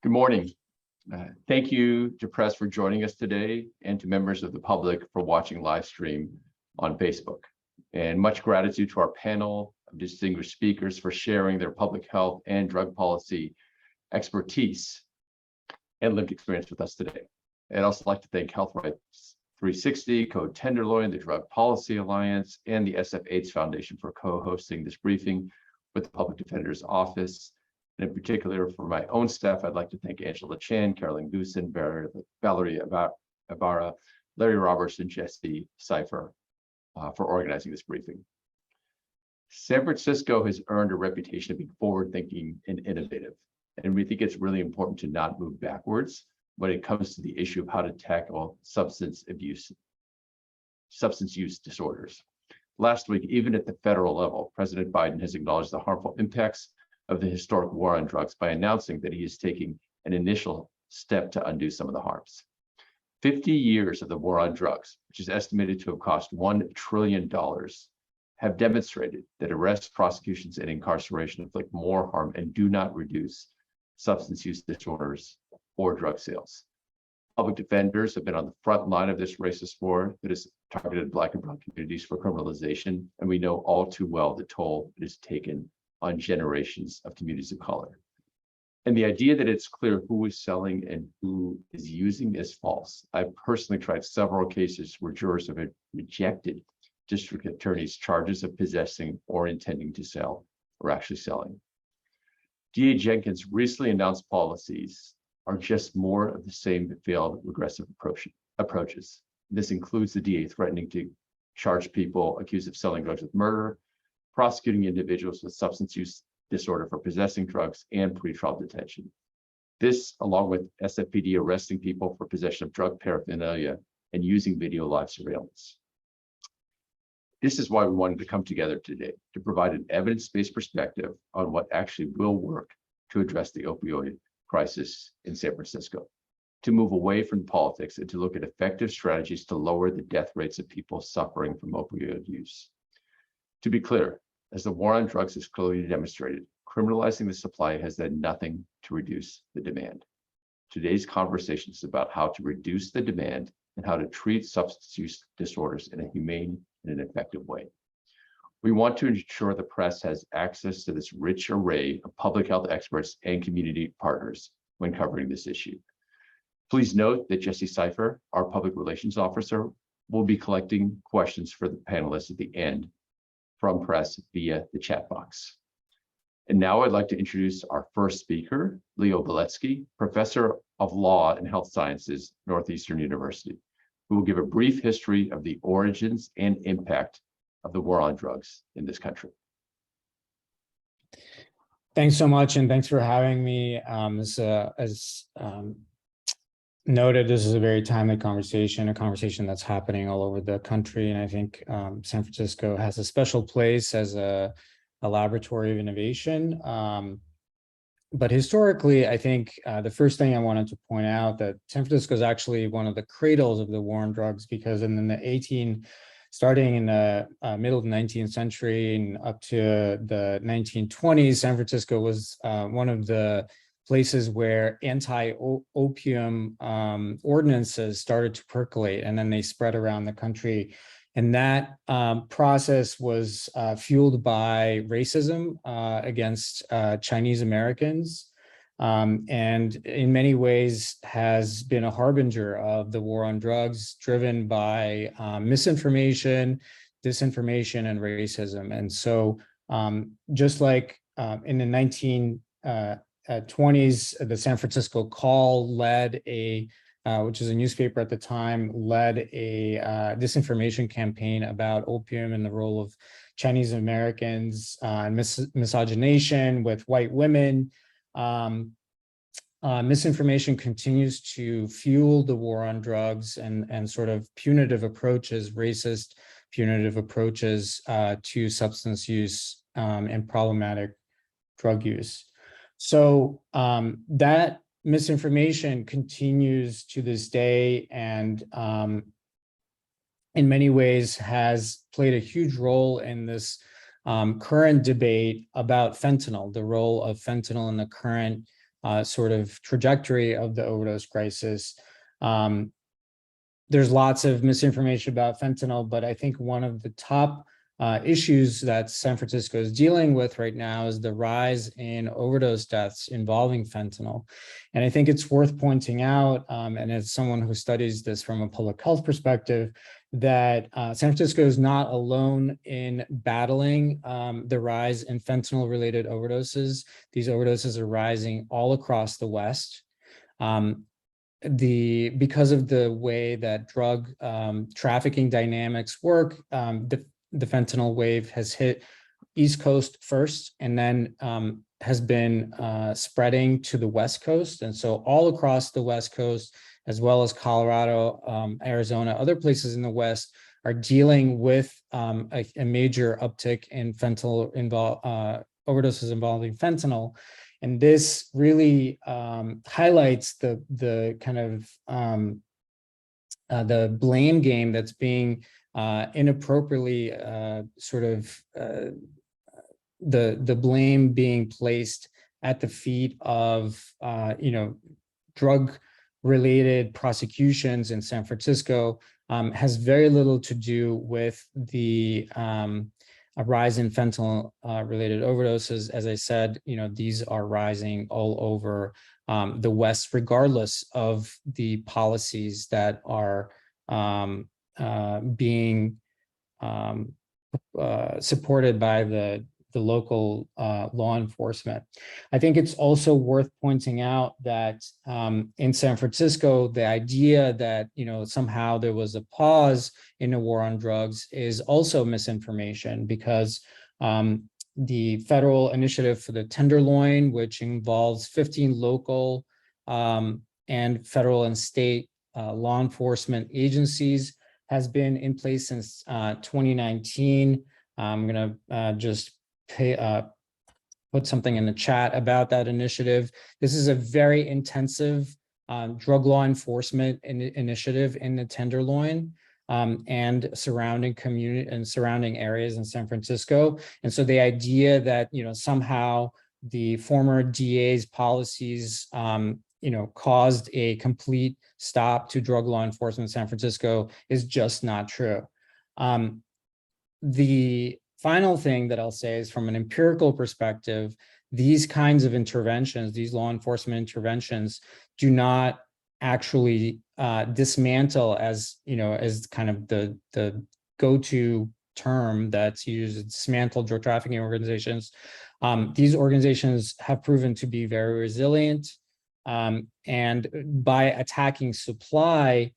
Good morning. Thank you to press for joining us today and to members of the public for watching live stream on Facebook. And much gratitude to our panel of distinguished speakers for sharing their public health and drug policy expertise and lived experience with us today. I'd also like to thank Health Rights 360, Code Tenderloin, the Drug Policy Alliance, and the SF-AIDS Foundation for co-hosting this briefing with the Public Defender's Office. And in particular, for my own staff, I'd like to thank Angela Chan, Caroline Goosen, Valerie Ibarra, Larry Roberts, and Jesse Seymour for organizing this briefing. San Francisco has earned a reputation of being forward-thinking and innovative, and we think it's really important to not move backwards when it comes to the issue of how to tackle substance use disorders. Last week, even at the federal level, President Biden has acknowledged the harmful impacts of the historic war on drugs by announcing that he is taking an initial step to undo some of the harms. 50 years of the war on drugs, which is estimated to have cost $1 trillion, have demonstrated that arrests, prosecutions, and incarceration inflict more harm and do not reduce substance use disorders or drug sales. Public defenders have been on the front line of this racist war that has targeted Black and brown communities for criminalization, and we know all too well the toll it has taken on generations of communities of color. And the idea that it's clear who is selling and who is using is false. I've personally tried several cases where jurors have rejected district attorneys' charges of possessing or intending to sell or actually selling. DA Jenkins' recently announced policies are just more of the same failed regressive approaches. This includes the DA threatening to charge people accused of selling drugs with murder, prosecuting individuals with substance use disorder for possessing drugs, and pretrial detention. This, along with SFPD arresting people for possession of drug paraphernalia and using video live surveillance. This is why we wanted to come together today, to provide an evidence-based perspective on what actually will work to address the opioid crisis in San Francisco, to move away from politics and to look at effective strategies to lower the death rates of people suffering from opioid use. To be clear, as the war on drugs has clearly demonstrated, criminalizing the supply has done nothing to reduce the demand. Today's conversation is about how to reduce the demand and how to treat substance use disorders in a humane and an effective way. We want to ensure the press has access to this rich array of public health experts and community partners when covering this issue. Please note that Jesse Seymour, our public relations officer, will be collecting questions for the panelists at the end from press via the chat box. And now I'd like to introduce our first speaker, Leo Boletski, Professor of Law and Health Sciences, Northeastern University, who will give a brief history of the origins and impact of the war on drugs in this country. Thanks so much, and thanks for having me. As noted, this is a very timely conversation, a conversation that's happening all over the country, and I think San Francisco has a special place as a laboratory of innovation. But historically, I think the first thing I wanted to point out that San Francisco is actually one of the cradles of the war on drugs, because starting in the middle of the 19th century and up to the 1920s, San Francisco was one of the places where anti-opium ordinances started to percolate, and then they spread around the country. And that process was fueled by racism against Chinese Americans, and in many ways has been a harbinger of the war on drugs, driven by misinformation, disinformation, and racism. And so just like in the 1920s, the San Francisco Call led which is a newspaper at the time, led a disinformation campaign about opium and the role of Chinese Americans and misogynation with white women. Misinformation continues to fuel the war on drugs and sort of punitive approaches, racist punitive approaches to substance use and problematic drug use. So that misinformation continues to this day, and in many ways has played a huge role in this current debate about fentanyl, the role of fentanyl in the current sort of trajectory of the overdose crisis. There's lots of misinformation about fentanyl, but I think one of the top issues that San Francisco is dealing with right now is the rise in overdose deaths involving fentanyl. And I think it's worth pointing out, and as someone who studies this from a public health perspective, that San Francisco is not alone in battling the rise in fentanyl-related overdoses. These overdoses are rising all across the West. Because of the way that drug trafficking dynamics work, the fentanyl wave has hit East Coast first, and then has been spreading to the West Coast. And so all across the West Coast, as well as Colorado, Arizona, other places in the West are dealing with a major uptick in fentanyl overdoses involving fentanyl. And this really highlights the kind of the blame game that's being inappropriately sort of the blame being placed at the feet of drug related prosecutions in San Francisco has very little to do with the a rise in fentanyl related overdoses. As I said, these are rising all over the West, regardless of the policies that are being supported by the local law enforcement. I think it's also worth pointing out that in San Francisco, the idea that somehow there was a pause in the war on drugs is also misinformation, because the federal initiative for the Tenderloin, which involves 15 local and federal and state law enforcement agencies, has been in place since 2019. I'm going to just put something in the chat about that initiative. This is a very intensive drug law enforcement initiative in the Tenderloin and surrounding community and surrounding areas in San Francisco. And so the idea that somehow the former DA's policies caused a complete stop to drug law enforcement in San Francisco is just not true. The final thing that I'll say is, from an empirical perspective, these kinds of interventions, these law enforcement interventions, do not actually dismantle, as kind of the go-to term that's used, dismantle drug trafficking organizations. These organizations have proven to be very resilient, and by attacking supply,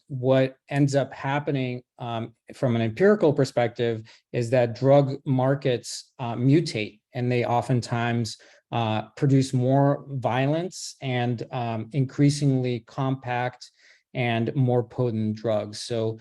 what ends up happening from an empirical perspective is that drug markets mutate, and they oftentimes produce more violence and increasingly compact and more potent drugs. So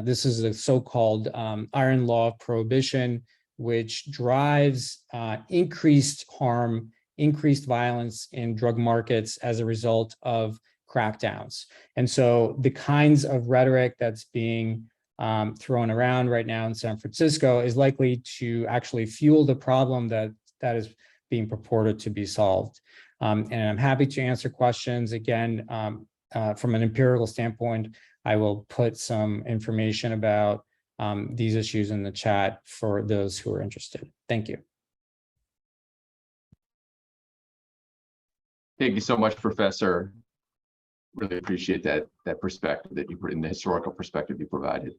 this is the so-called iron law of prohibition, which drives increased harm, increased violence in drug markets as a result of crackdowns. And so the kinds of rhetoric that's being thrown around right now in San Francisco is likely to actually fuel the problem that is being purported to be solved. And I'm happy to answer questions. Again, from an empirical standpoint, I will put some information about these issues in the chat for those who are interested. Thank you. Thank you so much, Professor. Really appreciate that perspective that you put in, the historical perspective you provided.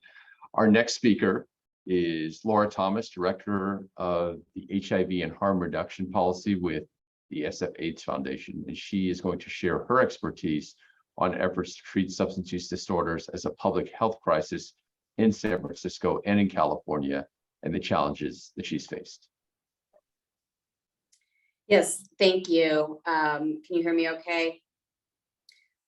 Our next speaker is Laura Thomas, Director of the HIV and Harm Reduction Policy with the SF/AIDS Foundation, and she is going to share her expertise on efforts to treat substance use disorders as a public health crisis in San Francisco and in California, and the challenges that she's faced. Yes, thank you. Can you hear me okay?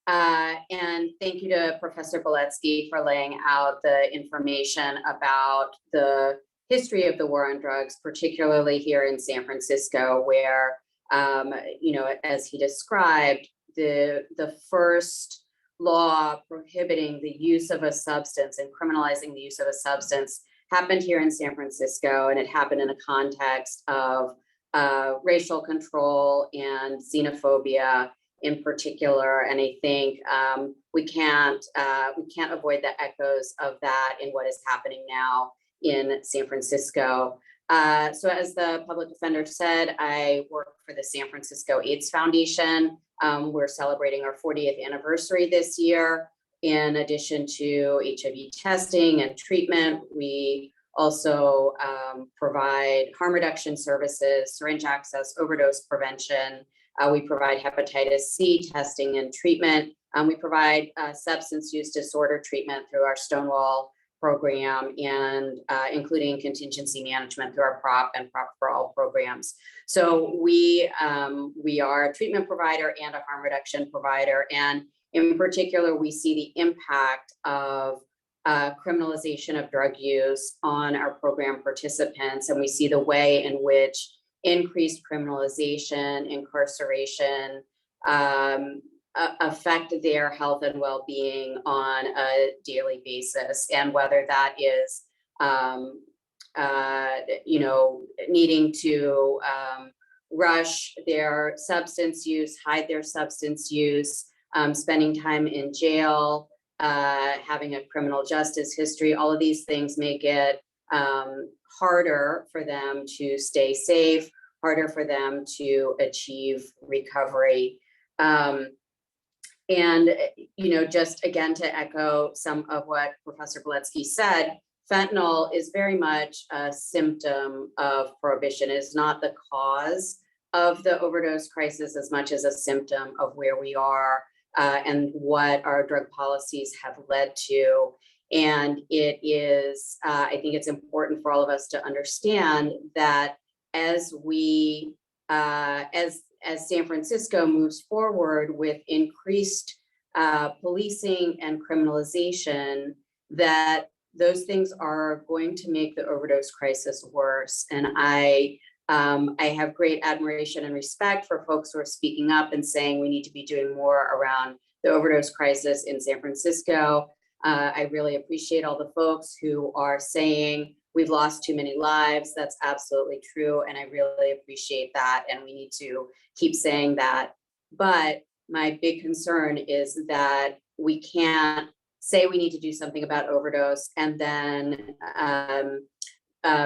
And thank you to Professor Boletski for laying out the information about the history of the war on drugs, particularly here in San Francisco, where, as he described, the first law prohibiting the use of a substance and criminalizing the use of a substance happened here in San Francisco, and it happened in a context of racial control and xenophobia in particular. And I think we can't avoid the echoes of that in what is happening now in San Francisco. So as the public defender said, I work for the San Francisco AIDS Foundation. We're celebrating our 40th anniversary this year. In addition to HIV testing and treatment, we also provide harm reduction services, syringe access, overdose prevention. We provide hepatitis C testing and treatment. We provide substance use disorder treatment through our Stonewall program, and including contingency management through our PROP and PROP for All programs. So we are a treatment provider and a harm reduction provider. And in particular, we see the impact of criminalization of drug use on our program participants. And we see the way in which increased criminalization, incarceration, affect their health and well-being on a daily basis, and whether that is, needing to rush their substance use, hide their substance use, spending time in jail, having a criminal justice history. All of these things make it harder for them to stay safe, harder for them to achieve recovery. And, just again, to echo some of what Professor Boletski said, fentanyl is very much a symptom of prohibition. It is not the cause of the overdose crisis as much as a symptom of where we are and what our drug policies have led to. And it is, I think it's important for all of us to understand that as we, as San Francisco moves forward with increased policing and criminalization, that those things are going to make the overdose crisis worse. And I have great admiration and respect for folks who are speaking up and saying we need to be doing more around the overdose crisis in San Francisco. I really appreciate all the folks who are saying we've lost too many lives. That's absolutely true. And I really appreciate that. And we need to keep saying that. But my big concern is that we can't say we need to do something about overdose and then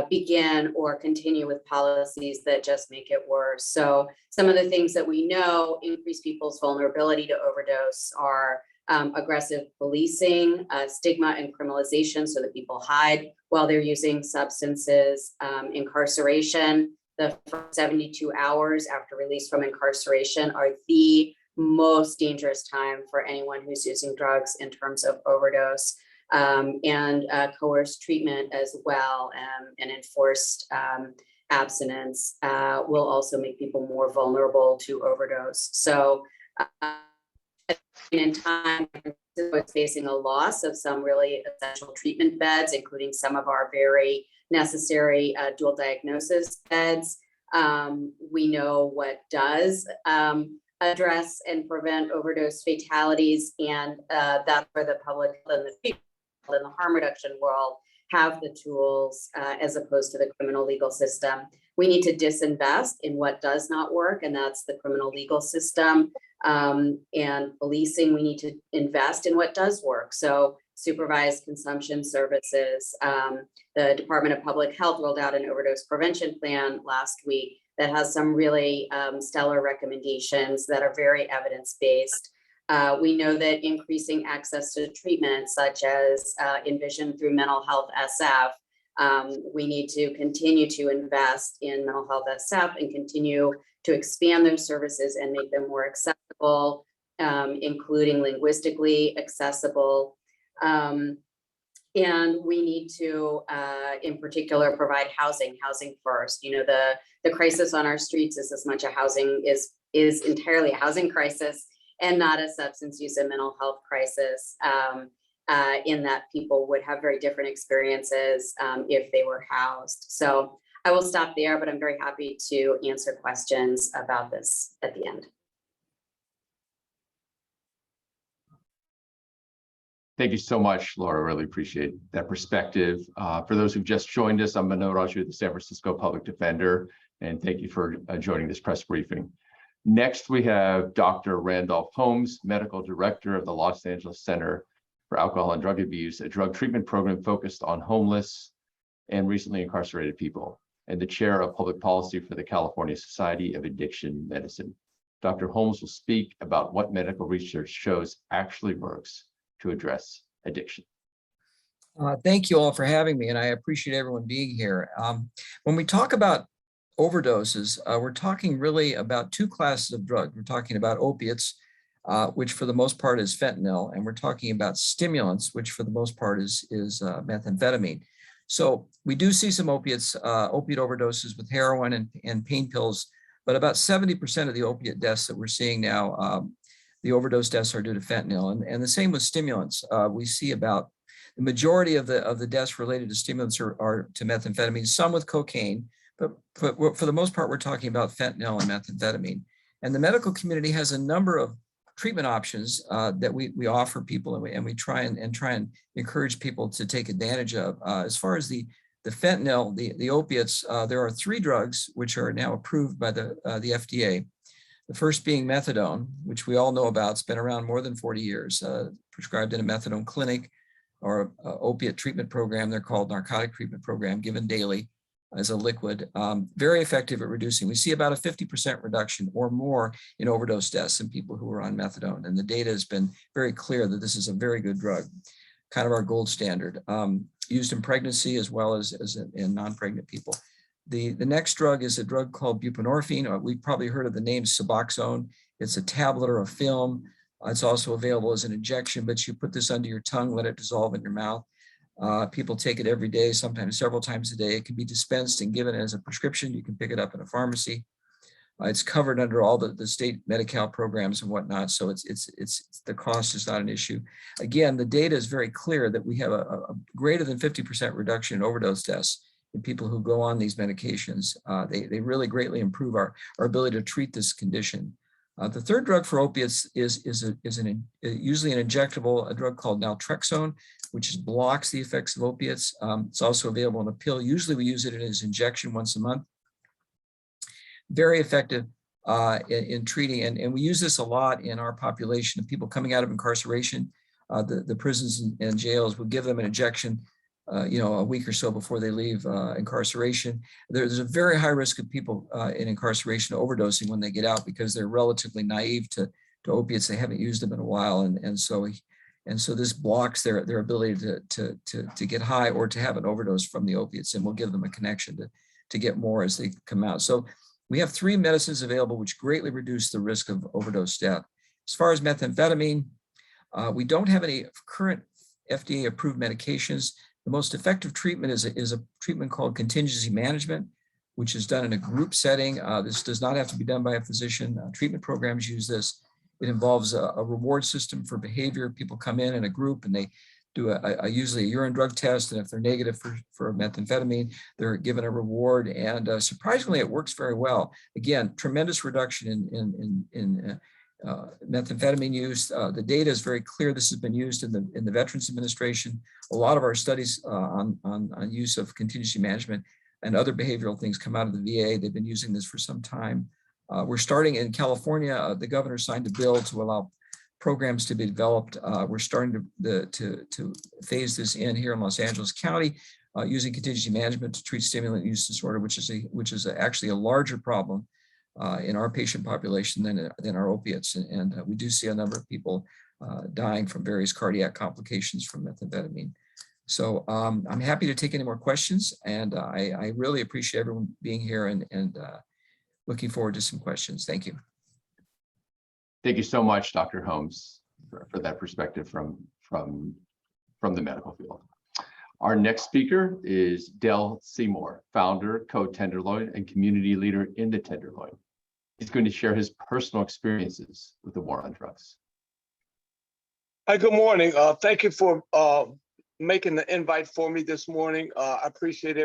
begin or continue with policies that just make it worse. So some of the things that we know increase people's vulnerability to overdose are aggressive policing, stigma and criminalization so that people hide while they're using substances, incarceration. The first 72 hours after release from incarceration are the most dangerous time for anyone who's using drugs in terms of overdose, and coerced treatment as well, and enforced abstinence will also make people more vulnerable to overdose. So in time, it's facing a loss of some really essential treatment beds, including some of our very necessary dual diagnosis beds. We know what does address and prevent overdose fatalities, and that's where the public and the people in the harm reduction world have the tools as opposed to the criminal legal system. We need to disinvest in what does not work, and that's the criminal legal system. And policing, we need to invest in what does work. So supervised consumption services. The Department of Public Health rolled out an overdose prevention plan last week that has some really stellar recommendations that are very evidence-based. We know that increasing access to treatment, such as Envision through mental health SF, we need to continue to invest in mental health SF and continue to expand those services and make them more accessible, including linguistically accessible. And we need to, in particular, provide housing first. The crisis on our streets is as much a housing, is entirely a housing crisis and not a substance use and mental health crisis, in that people would have very different experiences if they were housed. So I will stop there, but I'm very happy to answer questions about this at the end. Thank you so much, Laura. Really appreciate that perspective. For those who've just joined us, I'm Manoj Raju, the San Francisco Public Defender. And thank you for joining this press briefing. Next, we have Dr. Randolph Holmes, Medical Director of the Los Angeles Center for Alcohol and Drug Abuse, a drug treatment program focused on homeless and recently incarcerated people, and the Chair of Public Policy for the California Society of Addiction Medicine. Dr. Holmes will speak about what medical research shows actually works to address addiction. Thank you all for having me, and I appreciate everyone being here. When we talk about overdoses, we're talking really about two classes of drugs. We're talking about opiates, which for the most part is fentanyl, and we're talking about stimulants, which for the most part is methamphetamine. So we do see some opiates, opiate overdoses with heroin and pain pills, but about 70% of the opiate deaths that we're seeing now, the overdose deaths are due to fentanyl, and the same with stimulants. We see about the majority of the deaths related to stimulants are to methamphetamine, some with cocaine, but for the most part, we're talking about fentanyl and methamphetamine. And the medical community has a number of treatment options that we offer people, and we try and encourage people to take advantage of. As far as the fentanyl, the opiates, there are 3 drugs which are now approved by the FDA. The first being methadone, which we all know about. It's been around more than 40 years, prescribed in a methadone clinic or opiate treatment program. They're called narcotic treatment program, given daily as a liquid. Very effective at reducing. We see about a 50% reduction or more in overdose deaths in people who are on methadone. And the data has been very clear that this is a very good drug, kind of our gold standard, used in pregnancy as well as in non-pregnant people. The next drug is a drug called buprenorphine. We've probably heard of the name Suboxone. It's a tablet or a film. It's also available as an injection, but you put this under your tongue, let it dissolve in your mouth. People take it every day, sometimes several times a day. It can be dispensed and given as a prescription. You can pick it up in a pharmacy. It's covered under all the state Medi-Cal programs and whatnot, so the cost is not an issue. Again, the data is very clear that we have a greater than 50% reduction in overdose deaths in people who go on these medications. They really greatly improve our ability to treat this condition. The third drug for opiates is usually an injectable, a drug called Naltrexone, which blocks the effects of opiates. It's also available in a pill. Usually we use it as injection once a month. Very effective in treating, and we use this a lot in our population of people coming out of incarceration. The prisons and jails will give them an injection a week or so before they leave incarceration. There's a very high risk of people in incarceration overdosing when they get out because they're relatively naive to opiates. They haven't used them in a while, and so this blocks their ability to get high or to have an overdose from the opiates, and we'll give them a connection to get more as they come out. So we have 3 medicines available which greatly reduce the risk of overdose death. As far as methamphetamine, we don't have any current FDA-approved medications. The most effective treatment is a treatment called contingency management, which is done in a group setting. This does not have to be done by a physician. Treatment programs use this. It involves a reward system for behavior. People come in a group and they do usually a urine drug test, and if they're negative for methamphetamine, they're given a reward. And surprisingly, it works very well. Again, tremendous reduction in methamphetamine use. The data is very clear. This has been used in the Veterans Administration. A lot of our studies on use of contingency management and other behavioral things come out of the VA. They've been using this for some time. We're starting in California. The governor signed a bill to allow programs to be developed. We're starting to phase this in here in Los Angeles County, using contingency management to treat stimulant use disorder, which is actually a larger problem in our patient population than our opiates. And we do see a number of people dying from various cardiac complications from methamphetamine. So I'm happy to take any more questions, and I really appreciate everyone being here and looking forward to some questions. Thank you. Thank you so much, Dr. Holmes, for that perspective from the medical field. Our next speaker is Dell Seymour, founder, co-tenderloin, and community leader in the Tenderloin. He's going to share his personal experiences with the war on drugs. Hi, good morning. Thank you for making the invite for me this morning. I appreciate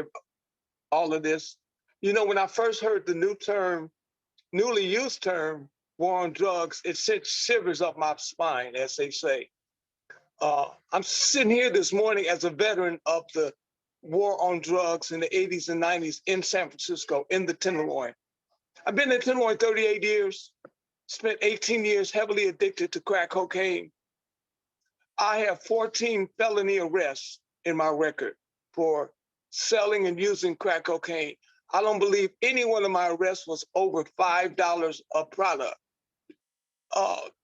all of this. You know, when I first heard the newly used term, war on drugs, it sent shivers up my spine, as they say. I'm sitting here this morning as a veteran of the war on drugs in the 80s and 90s in San Francisco, in the Tenderloin. I've been in Tenderloin 38 years, spent 18 years heavily addicted to crack cocaine. I have 14 felony arrests in my record for selling and using crack cocaine. I don't believe any one of my arrests was over $5 a product.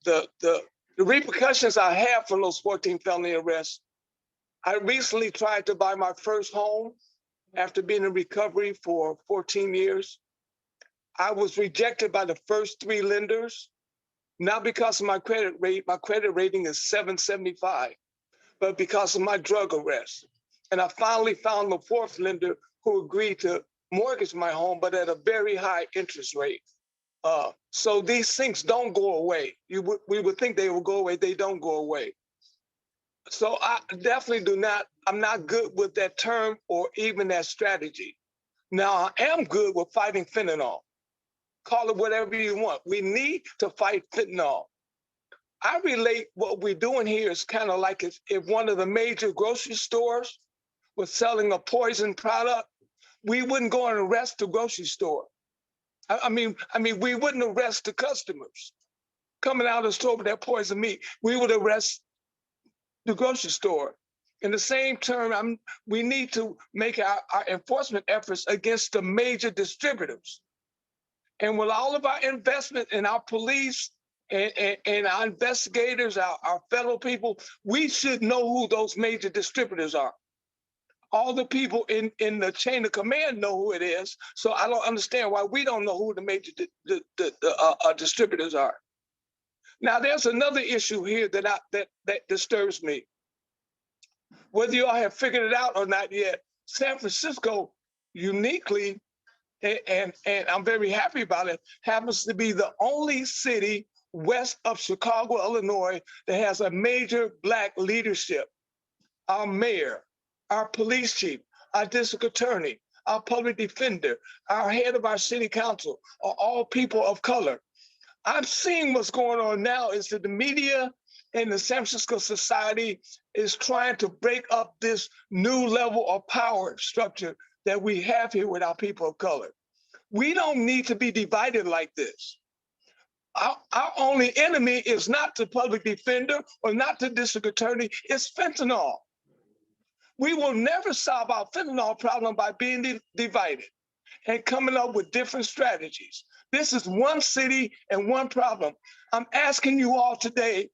The repercussions I have from those 14 felony arrests, I recently tried to buy my first home after being in recovery for 14 years. I was rejected by the first 3 lenders, not because of my credit rating is 775, but because of my drug arrest. And I finally found the 4th lender who agreed to mortgage my home, but at a very high interest rate. So these things don't go away. We would think they will go away, they don't go away. So I definitely I'm not good with that term or even that strategy. Now I am good with fighting fentanyl. Call it whatever you want. We need to fight fentanyl. I relate what we're doing here is kind of like if one of the major grocery stores was selling a poison product, we wouldn't go and arrest the grocery store. I mean, we wouldn't arrest the customers coming out of the store with that poison meat. We would arrest the grocery store. In the same term, we need to make our enforcement efforts against the major distributors. And with all of our investment in our police and our investigators, our fellow people, we should know who those major distributors are. All the people in the chain of command know who it is. So I don't understand why we don't know who the major distributors are. Now, there's another issue here that disturbs me. Whether you all have figured it out or not yet, San Francisco uniquely, and I'm very happy about it, happens to be the only city west of Chicago, Illinois, that has a major Black leadership. Our mayor, our police chief, our district attorney, our public defender, our head of our city council are all people of color. I'm seeing what's going on now is that the media and the San Francisco society is trying to break up this new level of power structure that we have here with our people of color. We don't need to be divided like this. Our only enemy is not the public defender or not the district attorney, it's fentanyl. We will never solve our fentanyl problem by being divided and coming up with different strategies. This is one city and one problem. I'm asking you all today,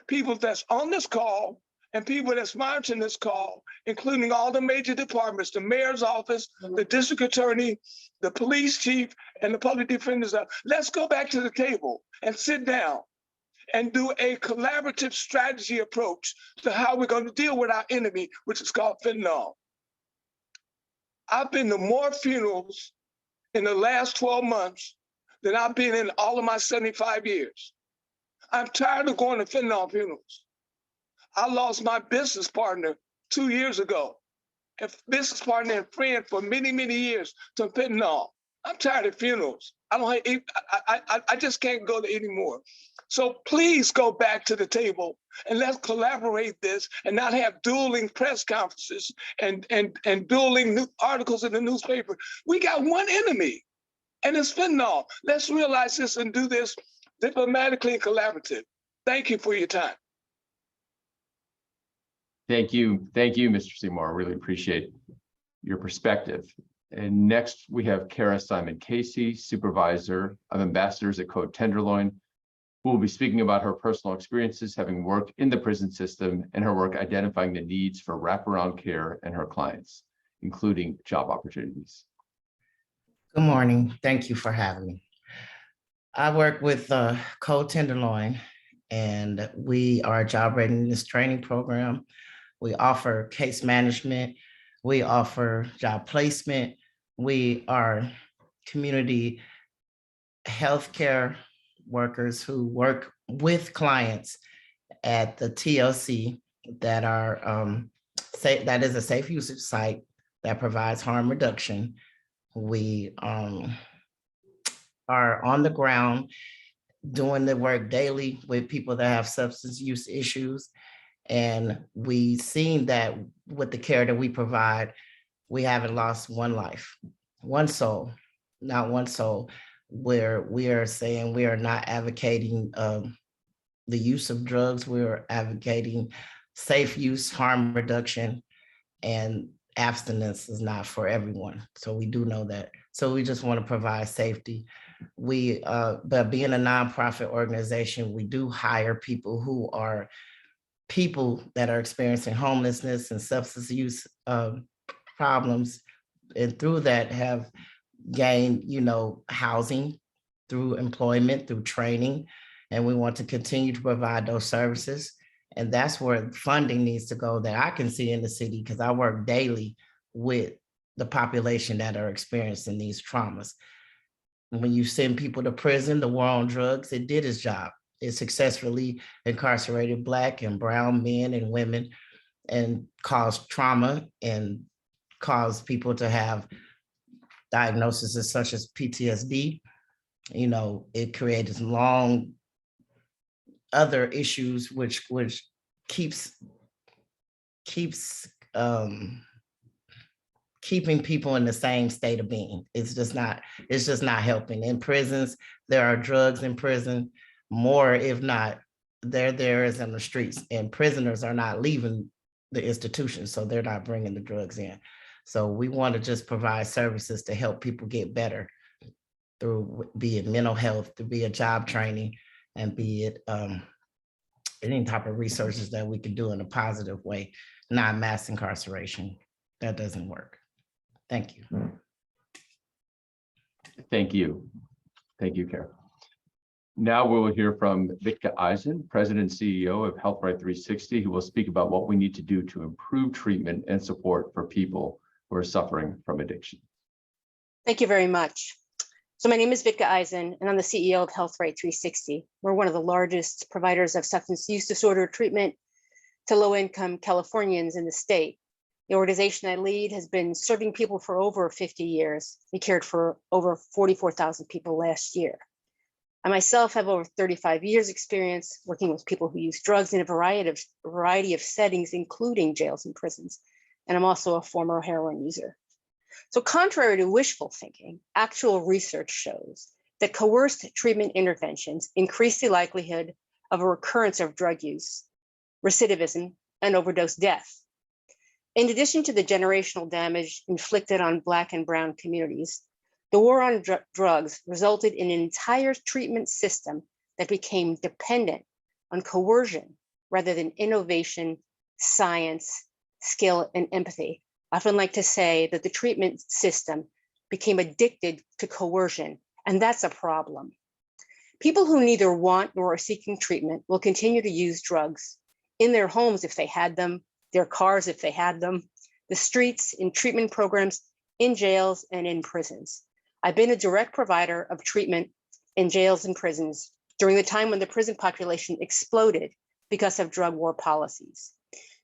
people that's on this call and people that's monitoring this call, including all the major departments, the mayor's office, the district attorney, the police chief, and the public defenders, let's go back to the table and sit down and do a collaborative strategy approach to how we're going to deal with our enemy, which is called fentanyl. I've been to more funerals in the last 12 months than I've been in all of my 75 years. I'm tired of going to fentanyl funerals. I lost my business partner 2 years ago, a business partner and friend for many, many years to fentanyl. I'm tired of funerals. I just can't go to anymore. So please go back to the table and let's collaborate this and not have dueling press conferences and dueling articles in the newspaper. We got one enemy, and it's fentanyl. Let's realize this and do this diplomatically and collaborative. Thank you for your time. Thank you, Mr. Seymour. I really appreciate your perspective. And next we have Kara Simon Casey, Supervisor of Ambassadors at Code Tenderloin, who will be speaking about her personal experiences having worked in the prison system and her work identifying the needs for wraparound care and her clients, including job opportunities. Good morning. Thank you for having me. I work with Code Tenderloin, and we are a job readiness training program. We offer case management. We offer job placement. We are community healthcare workers who work with clients at the TLC that are that is a safe usage site that provides harm reduction. We are on the ground doing the work daily with people that have substance use issues. And we've seen that with the care that we provide, we haven't lost one life, one soul, not one soul, where we are saying we are not advocating the use of drugs. We're advocating safe use, harm reduction, and abstinence is not for everyone. So we do know that. So we just want to provide safety. But being a nonprofit organization, we do hire people who are people that are experiencing homelessness and substance use problems, and through that have gained, housing, through employment, through training, and we want to continue to provide those services. And that's where funding needs to go that I can see in the city, because I work daily with the population that are experiencing these traumas. When you send people to prison, the war on drugs, it did its job. It successfully incarcerated Black and brown men and women and caused trauma and caused people to have diagnoses such as PTSD. It created long other issues, which keeps keeping people in the same state of being. It's just not helping. In prisons, there are drugs in prison, more, if not, there is in the streets, and prisoners are not leaving the institution, so they're not bringing the drugs in. So we want to just provide services to help people get better through, be it mental health, to be it job training, and be it any type of researches that we can do in a positive way, not mass incarceration. That doesn't work. Thank you. Thank you. Thank you, Kara. Now we will hear from Vitka Eisen, President and CEO of Health Right 360, who will speak about what we need to do to improve treatment and support for people who are suffering from addiction. Thank you very much. So my name is Vitka Eisen, and I'm the CEO of Health Right 360. We're one of the largest providers of substance use disorder treatment to low-income Californians in the state. The organization I lead has been serving people for over 50 years. We cared for over 44,000 people last year. I myself have over 35 years experience working with people who use drugs in a variety of settings, including jails and prisons. And I'm also a former heroin user. So contrary to wishful thinking, actual research shows that coerced treatment interventions increase the likelihood of a recurrence of drug use, recidivism, and overdose death. In addition to the generational damage inflicted on Black and brown communities, the war on drugs resulted in an entire treatment system that became dependent on coercion rather than innovation, science, skill, and empathy. I often like to say that the treatment system became addicted to coercion, and that's a problem. People who neither want nor are seeking treatment will continue to use drugs in their homes if they had them, their cars if they had them, the streets, in treatment programs, in jails, and in prisons. I've been a direct provider of treatment in jails and prisons during the time when the prison population exploded because of drug war policies.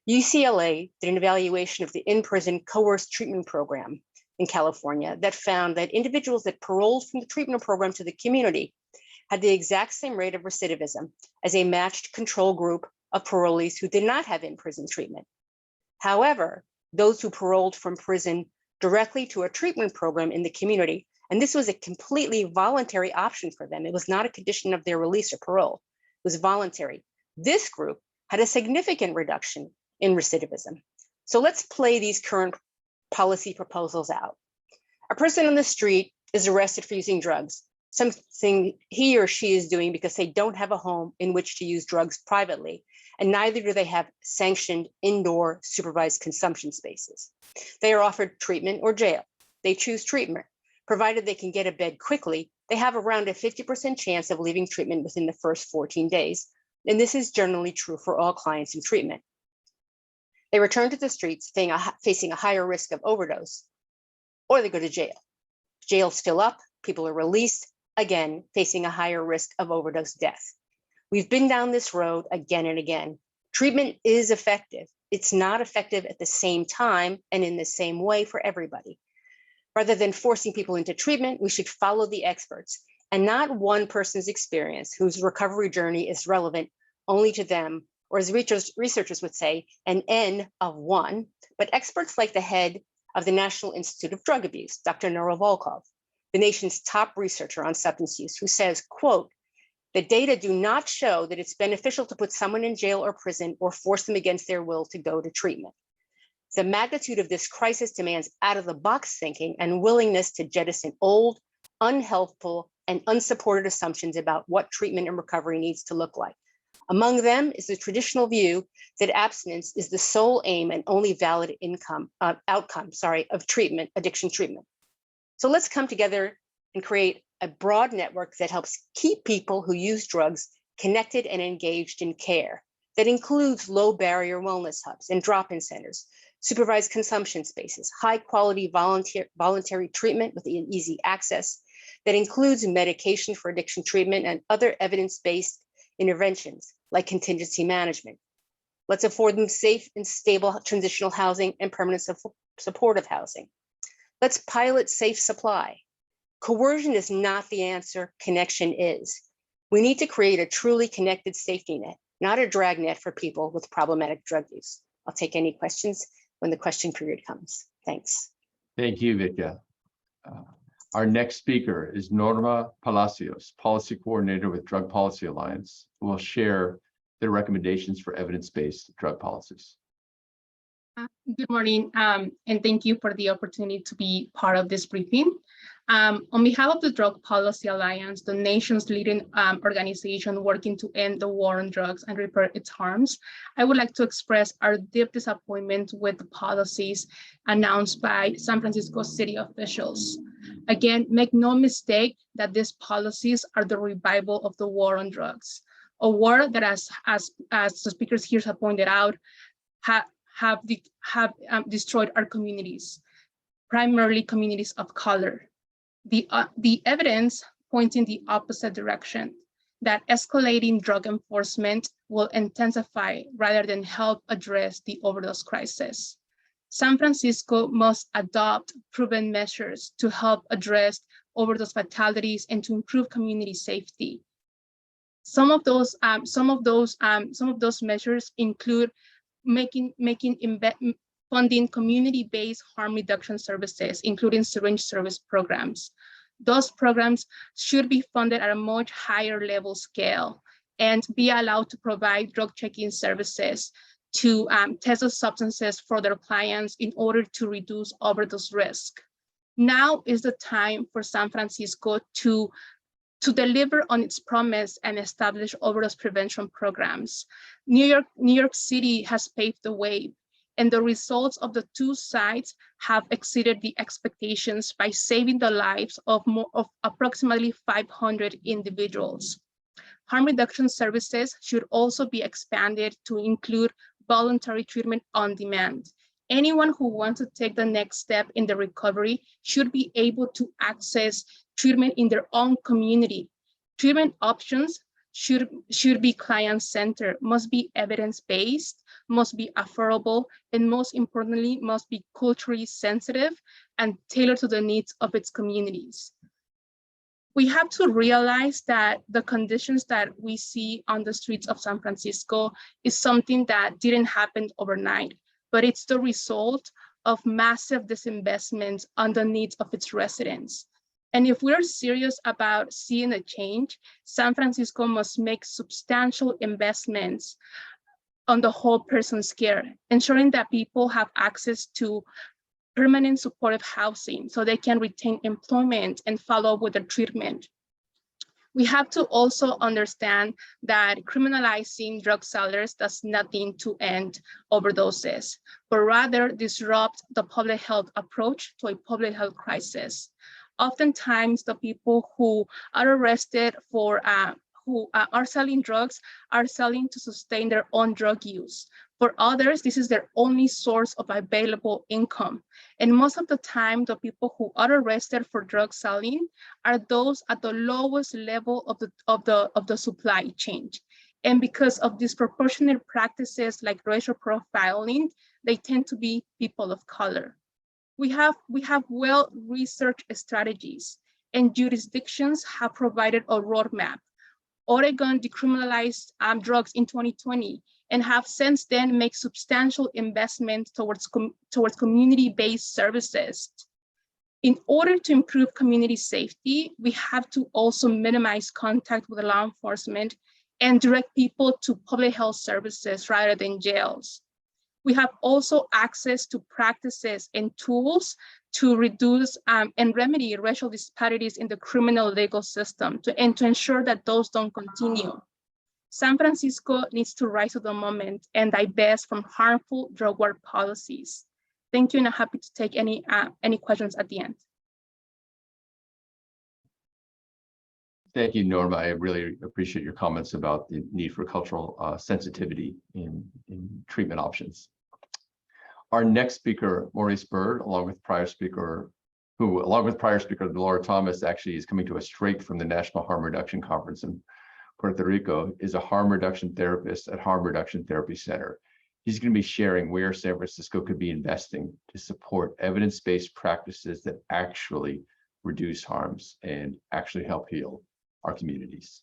UCLA did an evaluation of the in-prison coerced treatment program in California that found that individuals that paroled from the treatment program to the community had the exact same rate of recidivism as a matched control group of parolees who did not have in-prison treatment. However, those who paroled from prison directly to a treatment program in the community, and this was a completely voluntary option for them. It was not a condition of their release or parole. It was voluntary. This group had a significant reduction in recidivism. So let's play these current policy proposals out. A person on the street is arrested for using drugs, something he or she is doing because they don't have a home in which to use drugs privately, and neither do they have sanctioned indoor supervised consumption spaces. They are offered treatment or jail. They choose treatment. Provided they can get a bed quickly, they have around a 50% chance of leaving treatment within the first 14 days. And this is generally true for all clients in treatment. They return to the streets facing a higher risk of overdose, or they go to jail. Jails fill up, people are released, again, facing a higher risk of overdose death. We've been down this road again and again. Treatment is effective. It's not effective at the same time and in the same way for everybody. Rather than forcing people into treatment, we should follow the experts and not one person's experience whose recovery journey is relevant only to them, or as researchers would say, an N of one, but experts like the head of the National Institute of Drug Abuse, Dr. Nora Volkov, the nation's top researcher on substance use, who says, quote, "The data do not show that it's beneficial to put someone in jail or prison or force them against their will to go to treatment. The magnitude of this crisis demands out-of-the-box thinking and willingness to jettison old, unhelpful, and unsupported assumptions about what treatment and recovery needs to look like. Among them is the traditional view that abstinence is the sole aim and only valid outcome of treatment, addiction treatment. So let's come together and create a broad network that helps keep people who use drugs connected and engaged in care. That includes low barrier wellness hubs and drop-in centers, supervised consumption spaces, high quality voluntary treatment with easy access, that includes medication for addiction treatment and other evidence-based interventions like contingency management. Let's afford them safe and stable transitional housing and permanent supportive housing. Let's pilot safe supply. Coercion is not the answer, connection is. We need to create a truly connected safety net, not a drag net for people with problematic drug use. I'll take any questions when the question period comes. Thanks. Thank you, Vitka. Our next speaker is Norma Palacios, Policy Coordinator with Drug Policy Alliance, who will share their recommendations for evidence-based drug policies. Good morning, and thank you for the opportunity to be part of this briefing. On behalf of the Drug Policy Alliance, the nation's leading organization working to end the war on drugs and repair its harms, I would like to express our deep disappointment with the policies announced by San Francisco city officials. Again, make no mistake that these policies are the revival of the war on drugs, a war that, as the speakers here have pointed out, have destroyed our communities, primarily communities of color. The evidence points in the opposite direction, that escalating drug enforcement will intensify rather than help address the overdose crisis. San Francisco must adopt proven measures to help address overdose fatalities and to improve community safety. Some of those measures include funding community-based harm reduction services, including syringe service programs. Those programs should be funded at a much higher level scale and be allowed to provide drug checking services to test the substances for their clients in order to reduce overdose risk. Now is the time for San Francisco to deliver on its promise and establish overdose prevention programs. New York City has paved the way, and the results of the two sites have exceeded the expectations by saving the lives of approximately 500 individuals. Harm reduction services should also be expanded to include voluntary treatment on demand. Anyone who wants to take the next step in the recovery should be able to access treatment in their own community. Treatment options should be client-centered, must be evidence-based, must be affordable, and most importantly, must be culturally sensitive and tailored to the needs of its communities. We have to realize that the conditions that we see on the streets of San Francisco is something that didn't happen overnight, but it's the result of massive disinvestments on the needs of its residents. And if we're serious about seeing a change, San Francisco must make substantial investments on the whole person's care, ensuring that people have access to permanent supportive housing so they can retain employment and follow up with their treatment. We have to also understand that criminalizing drug sellers does nothing to end overdoses, but rather disrupt the public health approach to a public health crisis. Oftentimes, the people who are arrested for who are selling drugs are selling to sustain their own drug use. For others, this is their only source of available income. And most of the time, the people who are arrested for drug selling are those at the lowest level of the supply chain. And because of disproportionate practices like racial profiling, they tend to be people of color. We have well-researched strategies, and jurisdictions have provided a roadmap. Oregon decriminalized drugs in 2020, and have since then made substantial investments towards community-based services. In order to improve community safety, we have to also minimize contact with law enforcement and direct people to public health services rather than jails. We have also access to practices and tools to reduce and remedy racial disparities in the criminal legal system and to ensure that those don't continue. San Francisco needs to rise to the moment and divest from harmful drug war policies. Thank you, and I'm happy to take any questions at the end. Thank you, Norma. I really appreciate your comments about the need for cultural sensitivity in treatment options. Our next speaker, Maurice Bird, along with prior speaker Laura Thomas, actually is coming to us straight from the National Harm Reduction Conference in Puerto Rico, is a harm reduction therapist at Harm Reduction Therapy Center. He's going to be sharing where San Francisco could be investing to support evidence-based practices that actually reduce harms and actually help heal our communities.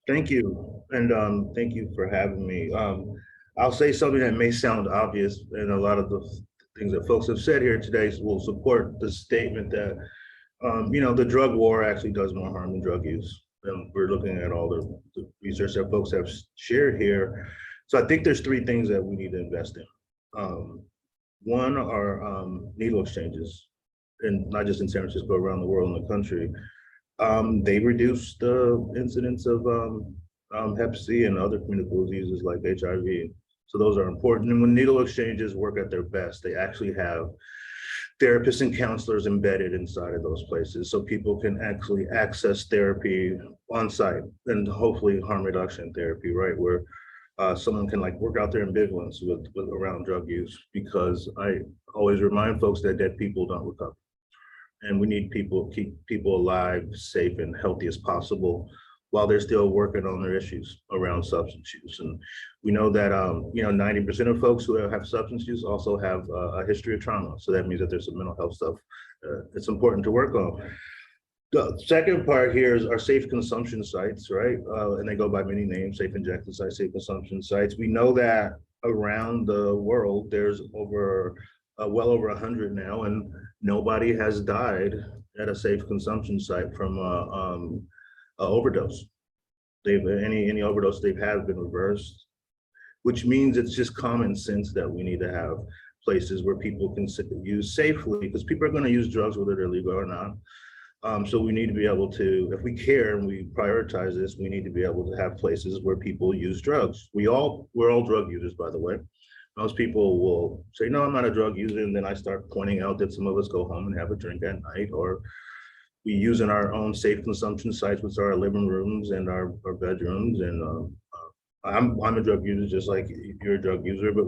Thank you, and thank you for having me. I'll say something that may sound obvious, and a lot of the things that folks have said here today will support the statement that the drug war actually does more harm than drug use. And we're looking at all the research that folks have shared here. So I think there's three things that we need to invest in. One are needle exchanges, and not just in San Francisco, around the world and the country. They reduce the incidence of Hep C and other communicable diseases like HIV. So those are important. And when needle exchanges work at their best, they actually have therapists and counselors embedded inside of those places, so people can actually access therapy on site, and hopefully harm reduction therapy, right, where someone can work out their ambivalence with around drug use, because I always remind folks that dead people don't recover. And we need keep people alive, safe, and healthy as possible while they're still working on their issues around substance use. And we know that 90% of folks who have substance use also have a history of trauma. So that means that there's some mental health stuff it's important to work on. The second part here is our safe consumption sites, right? And they go by many names: safe injection sites, safe consumption sites. We know that around the world, there's well over 100 now, and nobody has died at a safe consumption site from overdose. Any overdose they've had have been reversed, which means it's just common sense that we need to have places where people can use safely, because people are going to use drugs whether they're legal or not. So we need to be able to, if we care and we prioritize this, we need to be able to have places where people use drugs. We're all drug users, by the way. Most people will say, no, I'm not a drug user, and then I start pointing out that some of us go home and have a drink at night, or we use in our own safe consumption sites, which are our living rooms and our bedrooms. And I'm a drug user, just like you're a drug user, but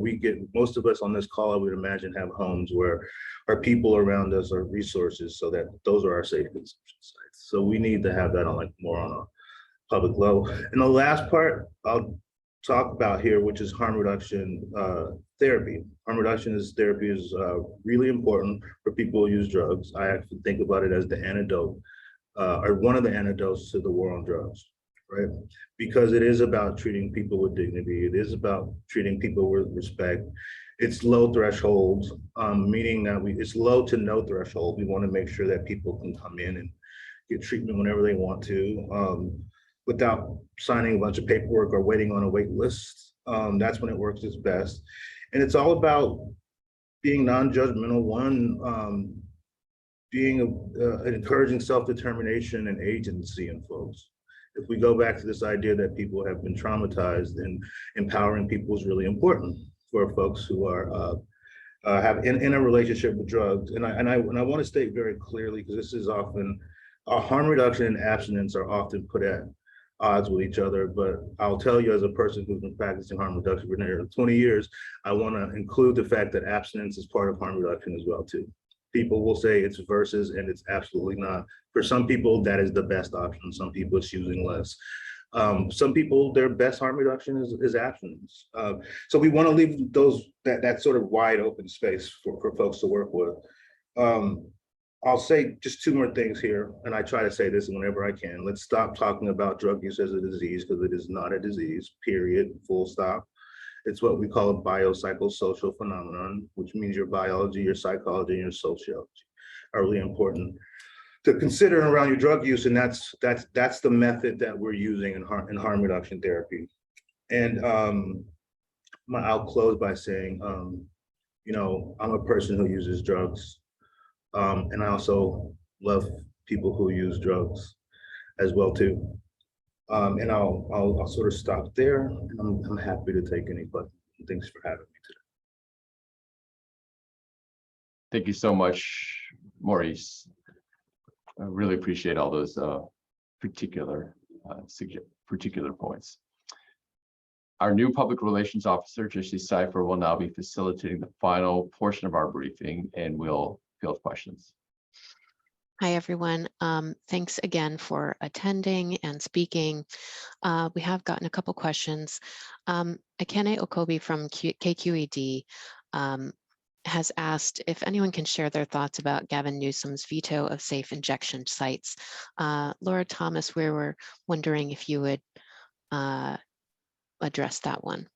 most of us on this call, I would imagine, have homes where our people around us are resources, so that those are our safe consumption sites. So we need to have that on more on a public level. And the last part I'll talk about here, which is harm reduction therapy. Harm reduction therapy is really important for people who use drugs. I actually think about it as the antidote, or one of the antidotes to the war on drugs, right? Because it is about treating people with dignity. It is about treating people with respect. It's low thresholds, meaning that it's low to no threshold. We want to make sure that people can come in and get treatment whenever they want to, without signing a bunch of paperwork or waiting on a wait list. That's when it works its best. And it's all about being non-judgmental, encouraging self-determination and agency in folks. If we go back to this idea that people have been traumatized, and empowering people is really important for folks who are in a relationship with drugs. And I want to state very clearly, because this is often, harm reduction and abstinence are often put at odds with each other, but I'll tell you, as a person who's been practicing harm reduction for nearly 20 years, I want to include the fact that abstinence is part of harm reduction as well too. People will say it's versus, and it's absolutely not. For some people, that is the best option. Some people, it's using less. Some people, their best harm reduction is abstinence. So we want to leave that sort of wide open space for folks to work with. I'll say just two more things here, and I try to say this whenever I can. Let's stop talking about drug use as a disease, because it is not a disease, period, full stop. It's what we call a biopsychosocial phenomenon, which means your biology, your psychology, and your sociology are really important to consider around your drug use, and that's the method that we're using in harm reduction therapy. And I'll close by saying, you know, I'm a person who uses drugs. And I also love people who use drugs as well too. And I'll sort of stop there. And I'm happy to take any questions. Thanks for having me today. Thank you so much, Maurice. I really appreciate all those particular points. Our new public relations officer, Jesse Cipher, will now be facilitating the final portion of our briefing, and will field questions. Hi, everyone. Thanks again for attending and speaking. We have gotten a couple questions. Akene Okobi from KQED has asked if anyone can share their thoughts about Gavin Newsom's veto of safe injection sites. Laura Thomas, we were wondering if you would address that one.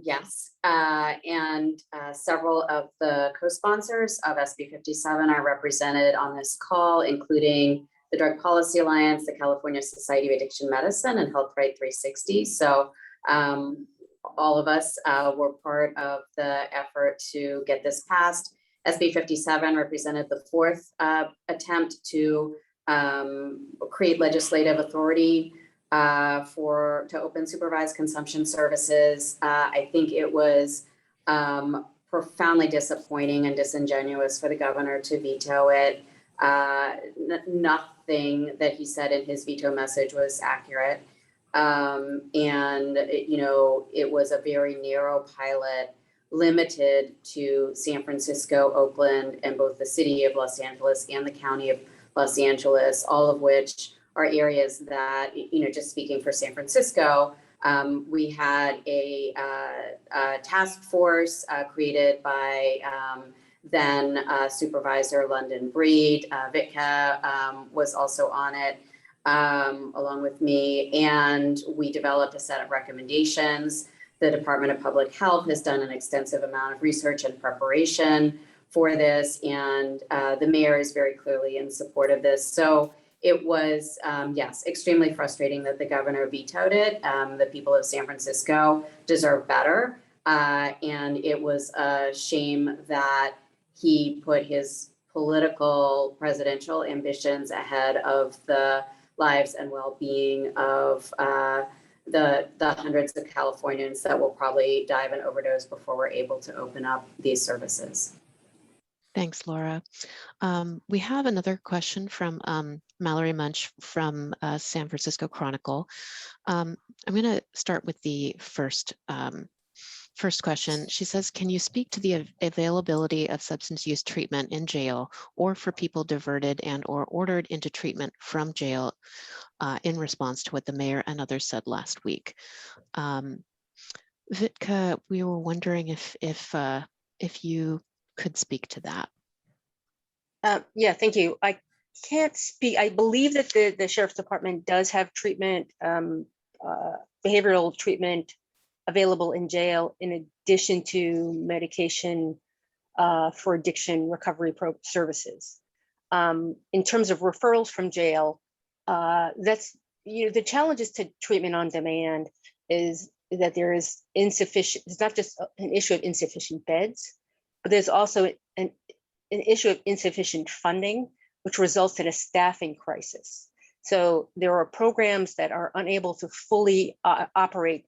Yes, and several of the co-sponsors of SB 57 are represented on this call, including the Drug Policy Alliance, the California Society of Addiction Medicine, and Health Right 360. So all of us were part of the effort to get this passed. SB 57 represented the fourth attempt to create legislative authority to open supervised consumption services. I think it was profoundly disappointing and disingenuous for the governor to veto it. Nothing that he said in his veto message was accurate. It was a very narrow pilot, limited to San Francisco, Oakland, and both the city of Los Angeles and the county of Los Angeles, all of which are areas that, just speaking for San Francisco, we had a task force created by then Supervisor London Breed. Vitka was also on it along with me, and we developed a set of recommendations. The Department of Public Health has done an extensive amount of research and preparation for this, and the mayor is very clearly in support of this. So it was, yes, extremely frustrating that the governor vetoed it. The people of San Francisco deserve better. And it was a shame that he put his political presidential ambitions ahead of the lives and well-being of the hundreds of Californians that will probably die of an overdose before we're able to open up these services. Thanks, Laura. We have another question from Mallory Munch from San Francisco Chronicle. I'm going to start with the first question. She says, can you speak to the availability of substance use treatment in jail or for people diverted and or ordered into treatment from jail in response to what the mayor and others said last week? Vitka, we were wondering if you could speak to that. Yeah, thank you. I can't speak. I believe that the Sheriff's Department does have treatment, behavioral treatment available in jail, in addition to medication for addiction recovery services. In terms of referrals from jail, that's, the challenges to treatment on demand is that there is insufficient, it's not just an issue of insufficient beds, but there's also an issue of insufficient funding, which results in a staffing crisis. So there are programs that are unable to fully operate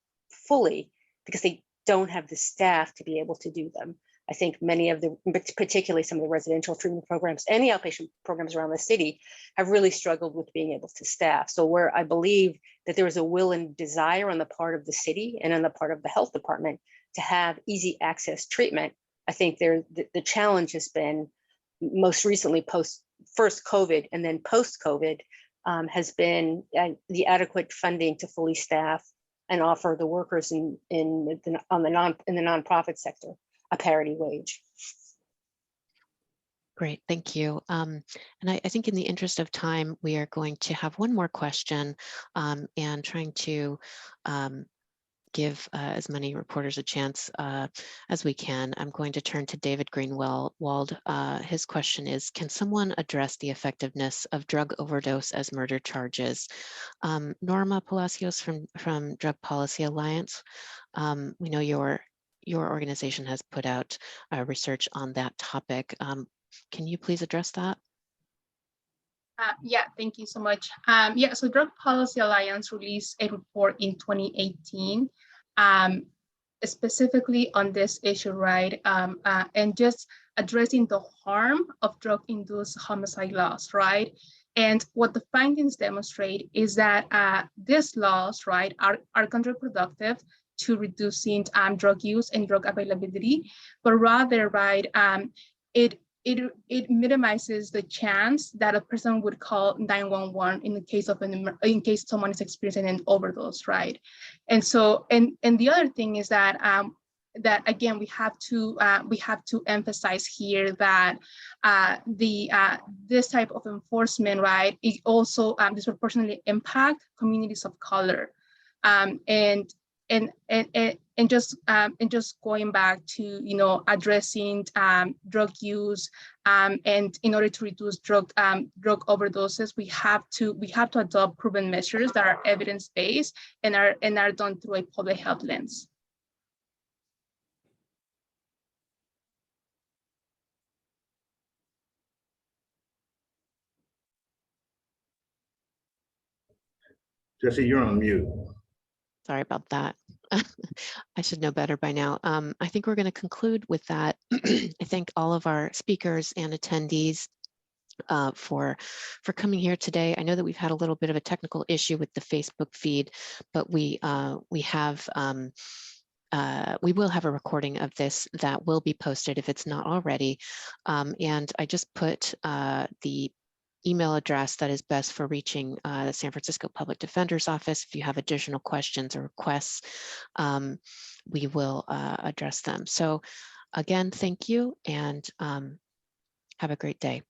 fully because they don't have the staff to be able to do them. I think many of the, particularly some of the residential treatment programs and the outpatient programs around the city have really struggled with being able to staff. So where I believe that there is a will and desire on the part of the city and on the part of the health department to have easy access treatment, I think the challenge has been most recently first COVID and then post-COVID has been the adequate funding to fully staff and offer the workers in the nonprofit sector a parity wage. Great, thank you. And I think in the interest of time, we are going to have one more question and trying to give as many reporters a chance as we can. I'm going to turn to David Greenwald. His question is, can someone address the effectiveness of drug overdose as murder charges? Norma Palacios from Drug Policy Alliance, we know your organization has put out research on that topic. Can you please address that? Yeah, thank you so much. Yeah, so Drug Policy Alliance released a report in 2018, specifically on this issue, right? And just addressing the harm of drug-induced homicide laws, right? And what the findings demonstrate is that these laws, right, are counterproductive to reducing drug use and drug availability, but rather, right, it minimizes the chance that a person would call 911 in the case of in case someone is experiencing an overdose, right? And so, and the other thing is that that again we have to emphasize here that this type of enforcement, right, it also disproportionately impact communities of color, and just going back to, you know, addressing drug use, and in order to reduce drug overdoses, we have to adopt proven measures that are evidence-based and are done through a public health lens. Jesse, you're on mute. Sorry about that. I should know better by now. I think we're going to conclude with that. I thank all of our speakers and attendees for coming here today. I know that we've had a little bit of a technical issue with the Facebook feed, but we will have a recording of this that will be posted if it's not already. And I just put the email address that is best for reaching the San Francisco Public Defender's Office. If you have additional questions or requests, we will address them. So again, thank you, and have a great day.